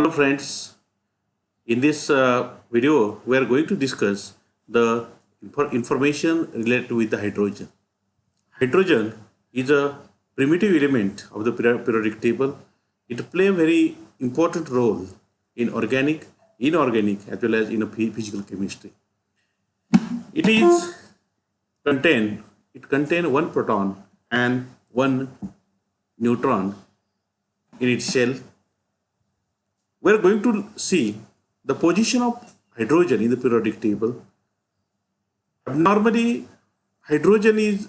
Hello friends, in this video we are going to discuss the information related with the hydrogen. Hydrogen is a primitive element of the periodic table. It plays a very important role in organic, inorganic as well as in a physical chemistry. It is contain one proton and one neutron in its shell. We are going to see the position of hydrogen in the periodic table. Normally, hydrogen is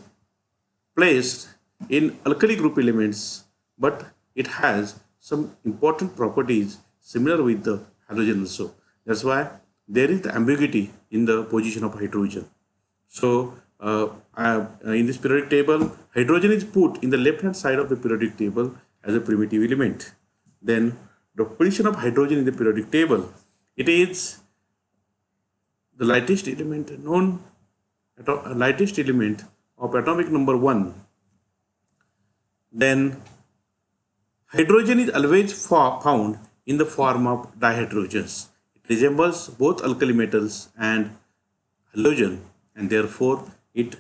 placed in alkali group elements, but it has some important properties similar with the halogen also. That's why there is the ambiguity in the position of hydrogen. So, in this periodic table, hydrogen is put in the left-hand side of the periodic table as a primitive element. Then, the position of hydrogen in the periodic table, it is the lightest element lightest element of atomic number 1. Then hydrogen is always found in the form of dihydrogens. It resembles both alkali metals and halogen, and therefore its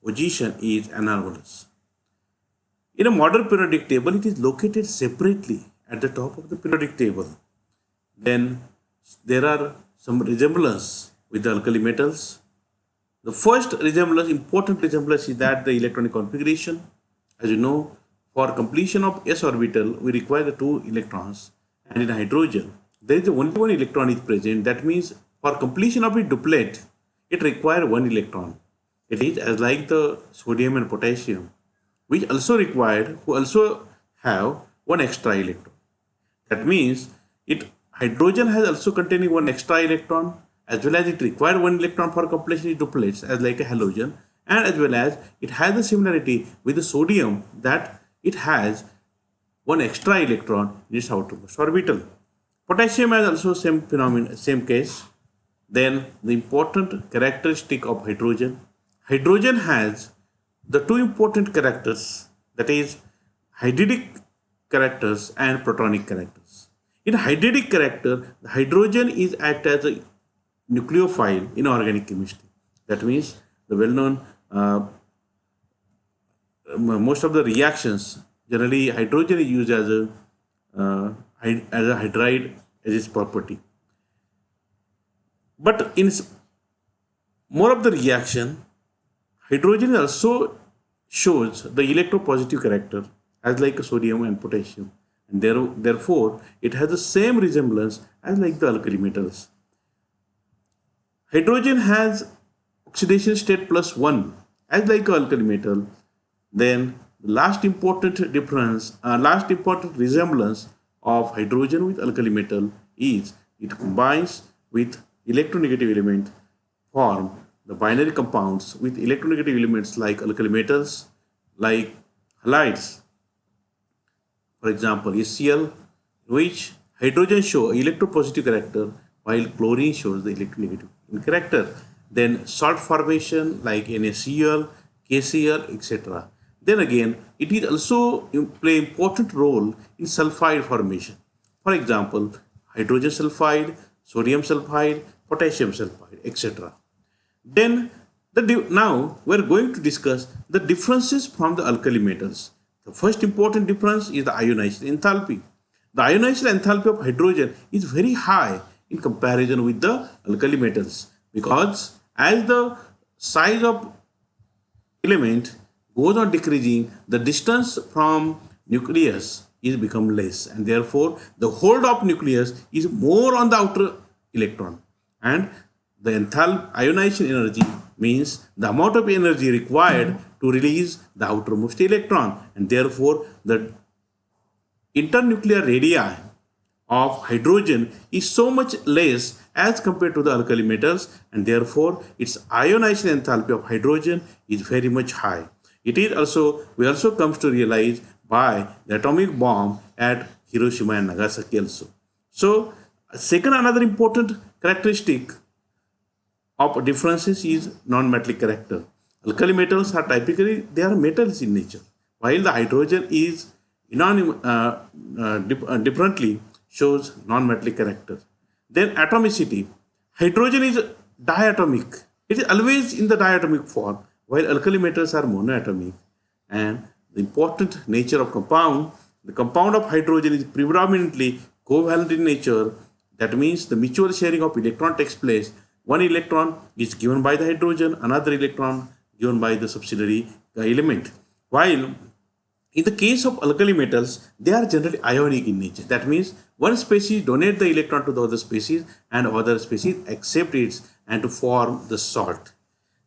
position is anomalous. In a modern periodic table, it is located separately at the top of the periodic table. Then there are some resemblance with the alkali metals. The first important resemblance is that the electronic configuration. As you know, for completion of s orbital, we require the 2 electrons, and in hydrogen, there is only 1 electron is present. That means for completion of a duplet, it requires 1 electron. It is as like the sodium and potassium, which also who also have 1 extra electron. That means hydrogen has also containing 1 extra electron, as well as it requires 1 electron for completion of duplets as like a halogen, and as well as it has the similarity with the sodium that it has 1 extra electron in its outermost orbital. Potassium has also same phenomenon, same case. Then the important characteristic of hydrogen. Hydrogen has the 2 important characters, that is hydridic characters and protonic characters. In hydridic character, the hydrogen is act as a nucleophile in organic chemistry. That means the well-known most of the reactions, generally hydrogen is used as a hydride as its property. But in more of the reaction, hydrogen also shows the electropositive character as like sodium and potassium, and therefore it has the same resemblance as like the alkali metals. Hydrogen has oxidation state +1 as like alkali metal. Then the last important resemblance of hydrogen with alkali metal is it combines with electronegative element, form the binary compounds with electronegative elements like alkali metals, like halides. For example, HCl, which hydrogen show electropositive character while chlorine shows the electronegative character. Then salt formation like NaCl, KCl, etc. Then again, it is also play important role in sulfide formation. For example, hydrogen sulfide, sodium sulfide, potassium sulfide, etc. Then now we are going to discuss the differences from the alkali metals. The first important difference is the ionized enthalpy. The ionized enthalpy of hydrogen is very high in comparison with the alkali metals, because as the size of element goes on decreasing, the distance from nucleus is become less, and therefore the hold of nucleus is more on the outer electron, and the ionization energy means the amount of energy required to release the outermost electron, and therefore the internuclear radii of hydrogen is so much less as compared to the alkali metals, and therefore its ionization enthalpy of hydrogen is very much high. It is we also comes to realize by the atomic bomb at Hiroshima and Nagasaki also. So another important characteristic of differences is non-metallic character. Alkali metals are typically, they are metals in nature, while the hydrogen is differently shows non-metallic character. Then atomicity. Hydrogen is diatomic. It is always in the diatomic form, while alkali metals are monoatomic. And the important nature of compound, the compound of hydrogen is predominantly covalent in nature. That means the mutual sharing of electron takes place. One electron is given by the hydrogen, another electron given by the subsidiary element. While in the case of alkali metals, they are generally ionic in nature. That means one species donates the electron to the other species and other species accept it and to form the salt.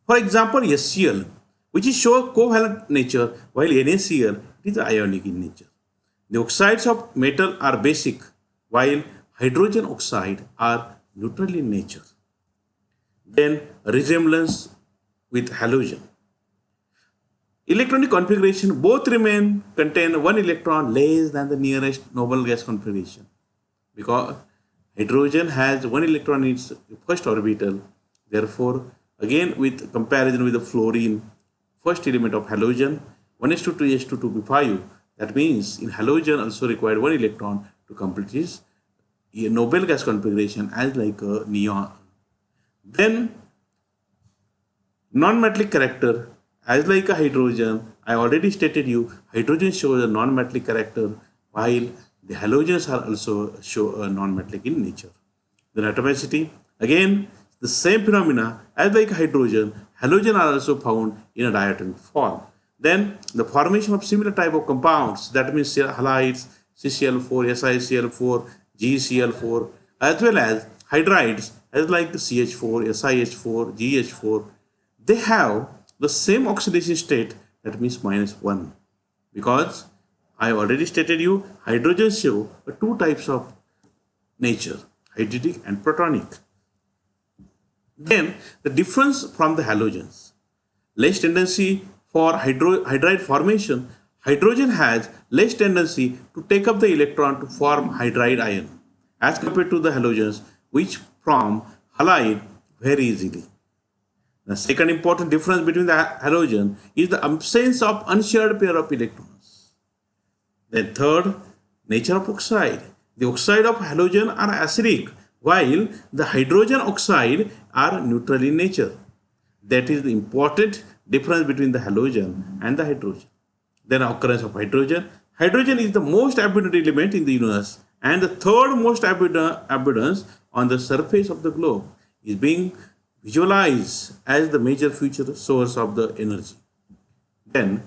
For example, HCl, which is show covalent nature, while NaCl is ionic in nature. The oxides of metal are basic, while hydrogen oxide are neutral in nature. Then resemblance with halogen. Electronic configuration both contain one electron less than the nearest noble gas configuration, because hydrogen has one electron in its first orbital. Therefore, again with comparison with the fluorine, first element of halogen, 1s2 2s2 2p5. That means in halogen also required one electron to complete its noble gas configuration as like a neon. Then non-metallic character. As like a hydrogen, I already stated you, hydrogen shows a non-metallic character, while the halogens are also show a non-metallic in nature. Then atomicity, again, the same phenomena as like hydrogen, halogen are also found in a diatomic form. Then the formation of similar type of compounds, that means halides, CCl4, SiCl4, GeCl4, as well as hydrides, as like the CH4, SiH4, GH4, they have the same oxidation state, that means -1, because I already stated you hydrogen show two types of nature, hydridic and protonic. Then the difference from the halogens, less tendency for hydride formation. Hydrogen has less tendency to take up the electron to form hydride ion as compared to the halogens, which form halide very easily. The second important difference between the halogen is the absence of unshared pair of electrons. Then third, nature of oxide. The oxide of halogen are acidic, while the hydrogen oxide are neutral in nature. That is the important difference between the halogen and the hydrogen. Then occurrence of hydrogen. Hydrogen is the most abundant element in the universe and the third most abundance on the surface of the globe, is being visualized as the major future source of the energy. Then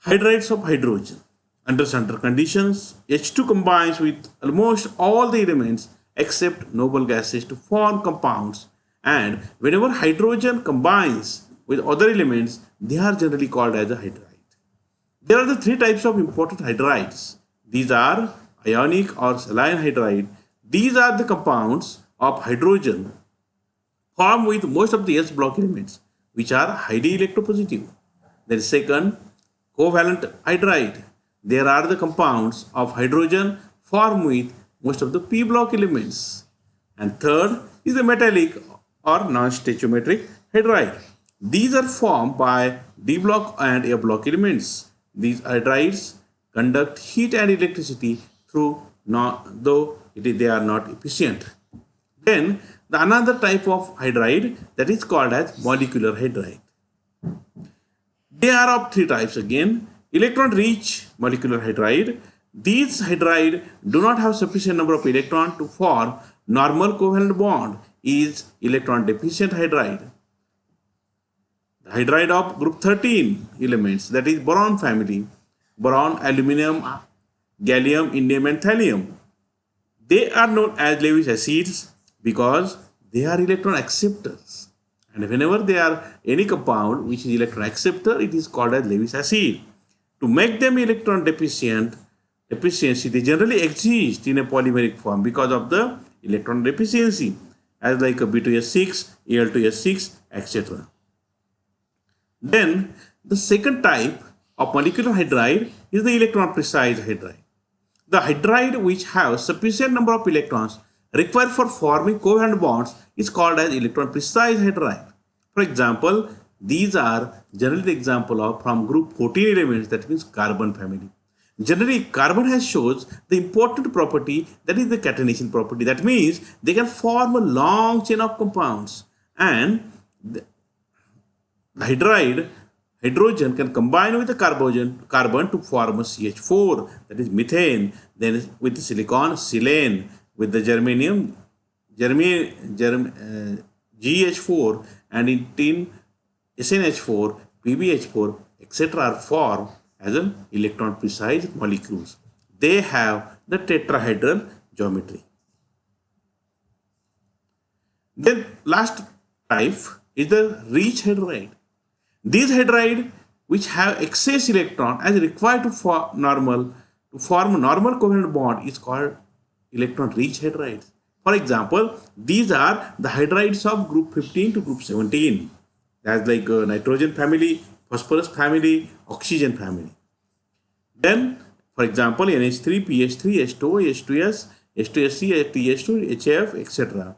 hydrides of hydrogen. Under certain conditions, H2 combines with almost all the elements except noble gases to form compounds, and whenever hydrogen combines with other elements, they are generally called as a hydride. There are the three types of important hydrides. These are ionic or saline hydride. These are the compounds of hydrogen formed with most of the S block elements, which are highly electropositive. Then second, covalent hydride. There are the compounds of hydrogen formed with most of the P block elements. And third is the metallic or non-stoichiometric hydride. These are formed by D block and A block elements. These hydrides conduct heat and electricity through though they are not efficient. Then the another type of hydride that is called as molecular hydride. They are of three types again. Electron rich molecular hydride. These hydride do not have sufficient number of electrons to form normal covalent bond, is electron deficient hydride. The hydride of group 13 elements, that is boron family, boron, aluminum, gallium, indium and thallium. They are known as Lewis acids because they are electron acceptors. And whenever they are any compound which is electron acceptor, it is called as Lewis acid. To make them electron deficiency, they generally exist in a polymeric form because of the electron deficiency, as like a B2S6, Al2S6, etc. Then the second type of molecular hydride is the electron precise hydride. The hydride which have sufficient number of electrons required for forming covalent bonds is called as electron precise hydride. For example, these are generally the example of from group 14 elements, that means carbon family. Generally, carbon has shows the important property, that is the catenation property. That means they can form a long chain of compounds, and the hydride hydrogen can combine with the carbon to form a CH4, that is methane. Then with the silicon, silane, with the germanium, GH4, and in tin, SNH4, PbH4, etc. are formed as an electron precise molecules. They have the tetrahedral geometry. Then last type is the rich hydride. These hydride which have excess electron as required to form a normal covalent bond is called electron rich hydrides. For example, these are the hydrides of group 15 to group 17. That's like nitrogen family, phosphorus family, oxygen family. Then, for example, NH3, PH3, H2O, H2S, H2SC, TH2, HF, etc.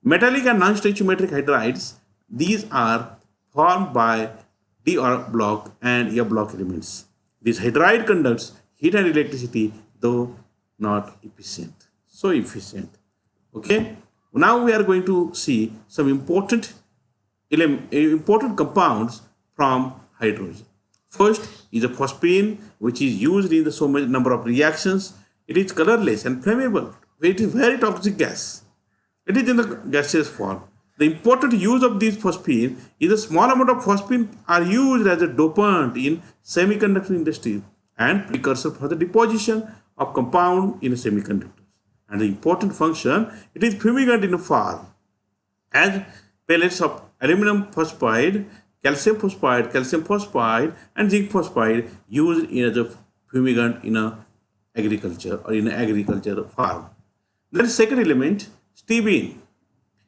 Metallic and non-stoichiometric hydrides, these are formed by D block and E block elements. This hydride conducts heat and electricity, though not efficient. So efficient. Okay. Now we are going to see some important compounds from hydrogen. First is a phosphine, which is used in the so much number of reactions. It is colorless and flammable. It is very toxic gas. It is in the gaseous form. The important use of this phosphine is a small amount of phosphine are used as a dopant in semiconductor industry and precursor for the deposition of compound in semiconductors. And the important function, it is fumigant in a form as pellets of aluminum phosphide, calcium phosphide, and zinc phosphide used as a fumigant in a agriculture or in an agriculture farm. Then second element, stibine,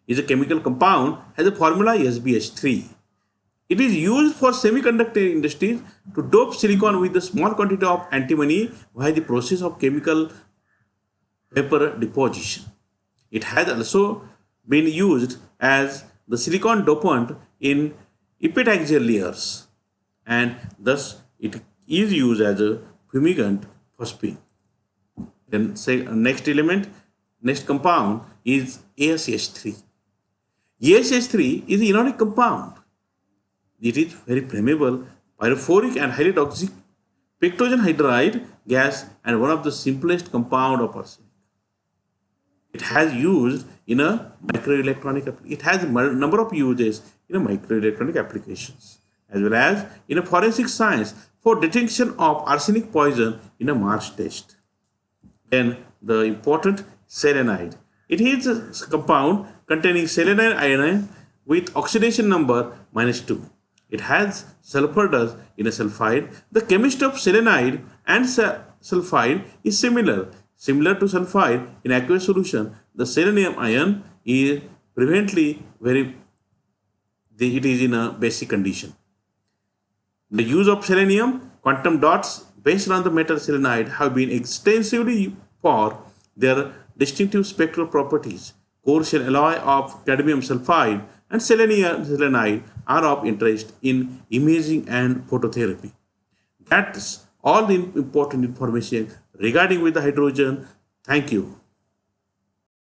is a chemical compound, has a formula SbH3. It is used for semiconductor industries to dope silicon with a small quantity of antimony via the process of chemical vapor deposition. It has also been used as the silicon dopant in epitaxial layers, and thus it is used as a fumigant phosphine. Then next compound is ASH3. ASH3 is an ionic compound. It is very flammable, pyrophoric, and highly toxic pectogen hydride gas, and one of the simplest compound of arsenic. It has used in a microelectronic. It has a number of uses in a microelectronic applications, as well as in a forensic science for detection of arsenic poison in a Mars test. Then the important selenide. It is a compound containing selenide ion with oxidation number -2. It has sulfur dust in a sulfide. The chemistry of selenide and sulfide is similar to sulfide in aqueous solution. The selenium ion is it is in a basic condition. The use of selenium quantum dots based on the metal selenide have been extensively for their distinctive spectral properties. Core shell alloy of cadmium sulfide and selenium selenide are of interest in imaging and phototherapy. That's all the important information regarding with the hydrogen. Thank you.